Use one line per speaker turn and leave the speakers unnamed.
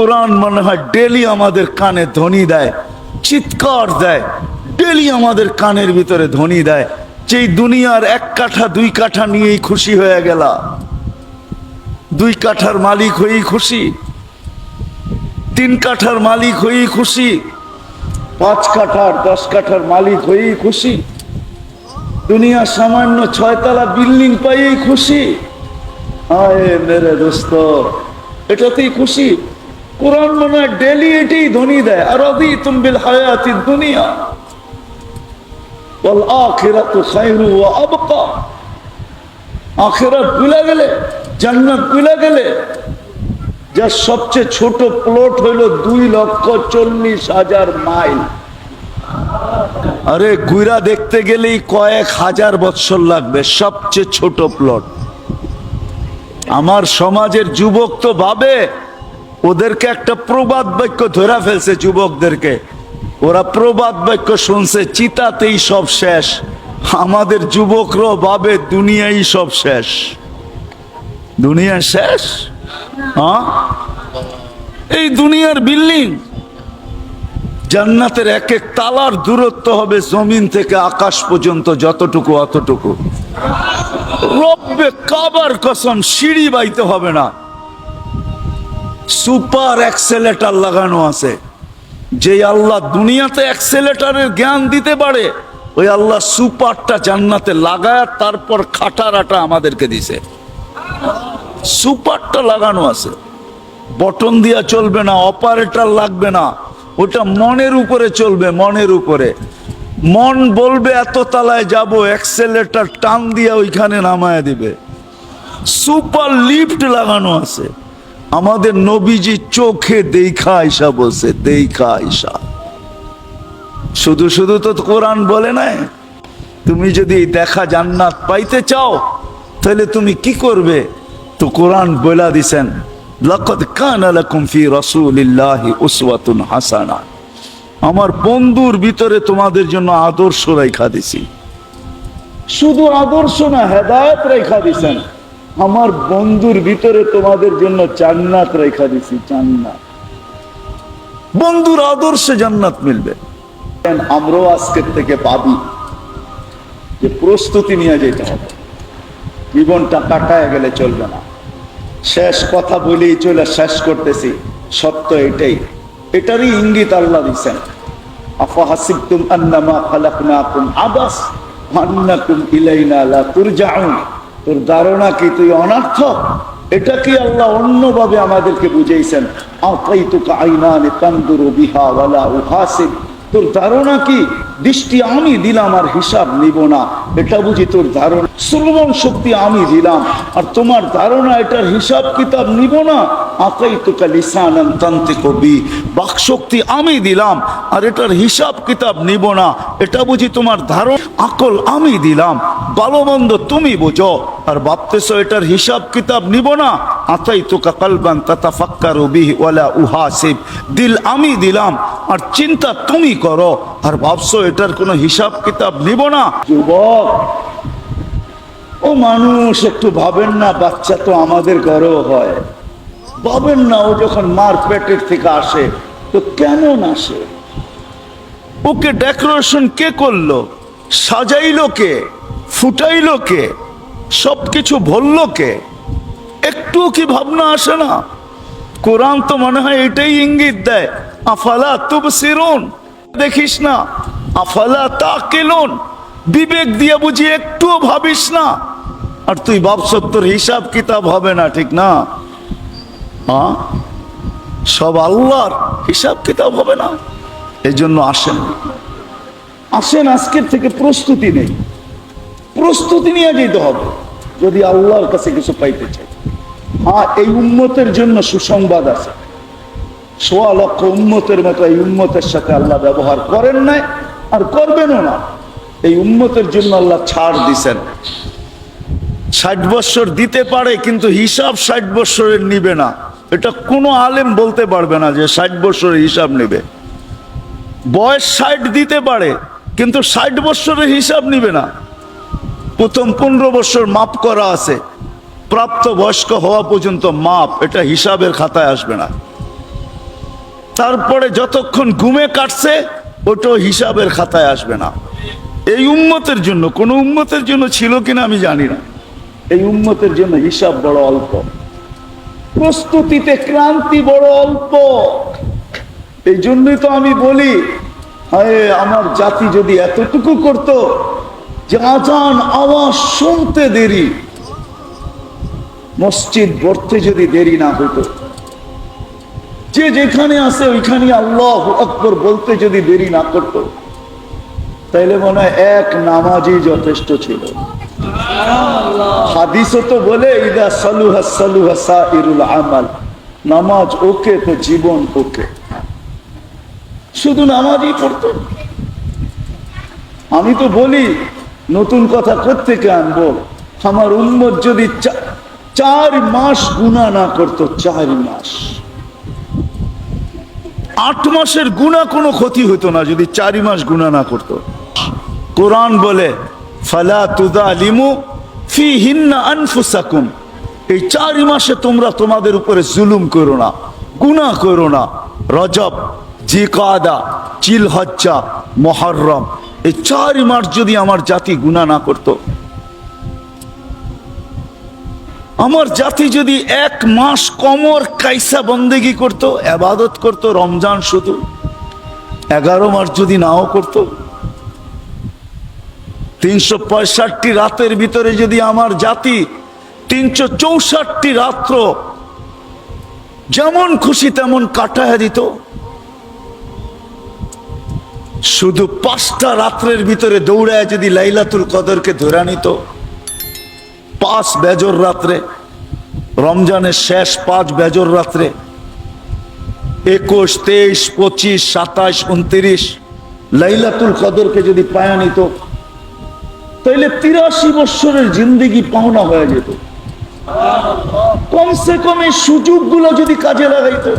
কোরআন মনে হয় ডেলি আমাদের কানে ধ্বনি দেয়, চিৎকার দেয়, ডেলি আমাদের কানের ভিতরে ধ্বনি দেয় যে এই দুনিয়ার 1 কাঠা 2 কাঠা নিয়েই খুশি হয়ে গেলা, 2 কাঠার মালিক হয়েই খুশি, 3 কাঠার মালিক হয়েই খুশি, 5 কাঠার 10 কাঠার মালিক হয়েই খুশি, দুনিয়া সামান্য 6 তলা বিল্ডিং পাইয়েই খুশি। আয় মেরে দোস্ত, এটাতেই খুশি। কোরআন মনে হয় ডেলি এটাই ধ্বনি দেয়, আর রাদিতুম বিল হায়াতিদ দুনিয়া ওয়াল আখিরাতু খায়রু ওয়া আবকা। আখিরাত ভুলে গেলে, জান্নাত ভুলে গেলে, যার সবচেয়ে ছোট প্লট হইল 2,40,000 মাইল। আরে গুইরা দেখতে গেলেই কয়েক হাজার বৎসর লাগবে, সবচেয়ে ছোট প্লট। আমার সমাজের যুবক তো ভাবে ওদেরকে একটা প্রবাদ বাক্য ধরা ফেলছে, যুবকদেরকে ওরা প্রবাদ বাক্য শুনছে, চিতাতেই সব শেষ। আমাদের যুবকরাও ভাবে দুনিয়াই সব শেষ, দুনিয়া শেষ। হ্যাঁ, এই দুনিয়ার বিল্ডিং, জান্নাতের 1 তালার দূরত্ব হবে জমিন থেকে আকাশ পর্যন্ত, যতটুকু অতটুকু। রব্বে কাবার কসম, সিঁড়ি বাইতে হবে না, সুপার অ্যাক্সেলেটার লাগানো আছে। যে আল্লাহ দুনিয়াতে অ্যাক্সেলেটারের জ্ঞান দিতে পারে, ওই আল্লাহ সুপারটা জান্নাতে লাগায় তারপর খাটারাটা আমাদেরকে দিছে। সুপারটা লাগানো আছে, বটন দিয়া চলবে না, অপারেটর লাগবে না, ওটা মনের উপরে চলবে, মনের উপরে। মন বলবে এত তালায় যাব, অ্যাক্সেলেটার টান দিয়া ওইখানে নামায় দিবে। সুপার লিফট লাগানো আছে। আমাদের নবীজি চোখে দেখা আইসা বলছে, দেখা আইসা। শুধু শুধু তো কোরআন বলে নাই। তুমি যদি দেখা জান্নাত পাইতে চাও তাহলে তুমি কি করবে? তো কোরআন বলে দিছেন, লাকাদ কানা লাকুম ফি রাসূলিল্লাহি উসওয়াতুন হাসানা। আমার বন্ধুর ভিতরে তোমাদের জন্য আদর্শ রেখা দিছি। শুধু আদর্শ না, হেদায়েত রেখা দিছেন। আমার বন্ধুর ভিতরে তোমাদের জন্য জান্নাত রেখা দিছি, জান্নাত। বন্ধুর আদর্শে জান্নাত মিলবে। আমরাও আজকের থেকে ভাবি যে প্রস্তুতি নিয়ে যেতে হবে, জীবনটা কাটায় গেলে চলবে না। শেষ কথা বলেই চলে শেষ করতেছি, সত্য এটাই, এটারই ইঙ্গিত আল্লাহ দিচ্ছেন। আফাহাসিবতুম আন্নামা খালাকনাকুম আবাস ওয়া আন্নাকুম ইলাইনা লা তুরজাউন। তোর ধারণা কি তুই অনর্থক? এটা কি আল্লাহ অন্যভাবে আমাদেরকে বুঝাইছেন। আতাইতুকা আইনানি তানদুরু বিহা ওয়ালা উহাসিব। তোর ধারণা কি দৃষ্টি আমি দিলাম আর হিসাব নিব না? এটা বুঝি তোর ধারণা। শ্রবণ শক্তি আমি দিলাম আর তোমার ধারণা এটার হিসাব কিতাব নিব না। আতাইতুকা লিসানান তানতিকু বি। বাক শক্তি আমি দিলাম আর এটার হিসাব কিতাব নিব না, এটা বুঝি তোমার ধারণা। আকল আমি দিলাম, ভালো মন্দ তুমি বুঝো আর ভাবতেছো এটার হিসাব কিতাব নিব না। আতাইতুকা কলবান তাতাফাক্কারু বিহি ওয়ালা উহাসিব। দিল আমি দিলাম আর চিন্তা তুমি করো আর ভাবছো এটার কোনো হিসাব কিতাব নিব না। যুবক ও মানুষ, একটু ভাবেন না, বাচ্চা তো আমাদের ঘরেও হয়। ভাবেন না, ও যখন মার পেটের থেকে আসে তো কেমন আসে? ওকে ডেকোরেশন কে করলো, সাজাইলো কে, ফুটাইলো কে, সবকিছু বললো কে? একটু কি ভাবনা আসে না? কোরআন তো মনে হয় এটাই ইঙ্গিত দেয়, আফালা তুবসিরুন। দেখিস না, আফালা তাকিলুন। বিবেক দিয়ে বুঝি একটুও ভাবিস না, আর তুই ভাবছ তোর হিসাব কিতাব হবে না, ঠিক না? হ্যাঁ, সব আল্লাহর, হিসাব কিতাব হবে না। এই জন্য আসেন, আসেন, আজকের থেকে প্রস্তুতি নেই, প্রস্তুতি নিয়ে যেতে হবে যদি আল্লাহর কাছে কিছু পাইতে চাই। হ্যাঁ, এই উম্মতের জন্য সুসংবাদ আছে। 1.25 লক্ষ উম্মতের মতো এই উম্মতের সাথে আল্লাহ ব্যবহার করেন নাই আর করবেনও না। এই উম্মতের জন্য আল্লাহ ছাড় দিছেন। 60 বছর দিতে পারে কিন্তু হিসাব 60 বছরের নিবে না। এটা কোনো আলেম বলতে পারবে না যে 60 বছরের হিসাব নেবে। বয়স 60 দিতে পারে কিন্তু 60 বছরের হিসাব নিবে না। প্রথম 15 বছর মাপ করা আছে, প্রাপ্ত বয়স্ক হওয়া পর্যন্ত মাপ, এটা হিসাবের খাতায় আসবে না। তারপরে যতক্ষণ ঘুমে কাটছে ওটা হিসাবের খাতায় আসবে না। এই উম্মতের জন্য, কোন উম্মতের জন্য ছিল কিনা আমি জানি না, এই উম্মতের জন্য হিসাব বড় অল্প, প্রস্তুতিতে ক্লান্তি বড় অল্প। এই জন্যই তো আমি বলি, হায় আমার জাতি যদি এতটুকু করতো যে আজান আওয়াজ শুনতে দেরি, মসজিদ ভরতে যদি দেরি না হতো, যে যেখানে আছে ওইখানে আল্লাহু আকবার বলতে যদি দেরি না করত, তাইলে মনে হয় এক নামাজই যথেষ্ট ছিল। হাদিসও তো বলে ইদা সালুহা সালুহা সাইরুল আমাল, নামাজ ওকে তো জীবন ওকে। শুধু নামাজই পড়তো। আমি তো বলি নতুন কথা কোত্থেকে আনবো, আমার উম্মত যদি 4 মাস গুনাহ না করতো, 4 মাস, 8 মাসের গুনাহ কোনো ক্ষতি হতো না যদি 4 মাস গুনাহ না করতো। কোরআন বলে ফালা তুযালিমু ফীহিন্না আনফুসাকুম, এই 4 মাসে তোমরা তোমাদের উপরে জুলুম করো না, গুনাহ করো না। রজব, জিকাদা, জিলহজ্জা, মুহররম, এই 4 মাস যদি আমার জাতি গুনাহ না করত, আমার জাতি যদি 1 মাস কমর কাইসা বন্দেগি করত, ইবাদত করত, রমজান শুধু 11 মাস যদি নাও করত, 365 রাতের ভিতরে যদি আমার জাতি 364 রাত্র যেমন খুশি তেমন কাটায় দিত, শুধু 5টা রাত্রের ভিতরে দৌড়ায় যদি লাইলাতুল কদরকে ধরে নিত, 5 বেজর রাত্রে, রমজানের শেষ 5 বেজর রাত্রে, 21, 23, 25, 27, 29 লাইলাতুল কদরকে যদি পায়া নিত, তাইলে 83 বছরের জিন্দেগি পাওনা হয়ে যেত। কমসে কম এই সুযোগগুলো যদি কাজে লাগাইতো,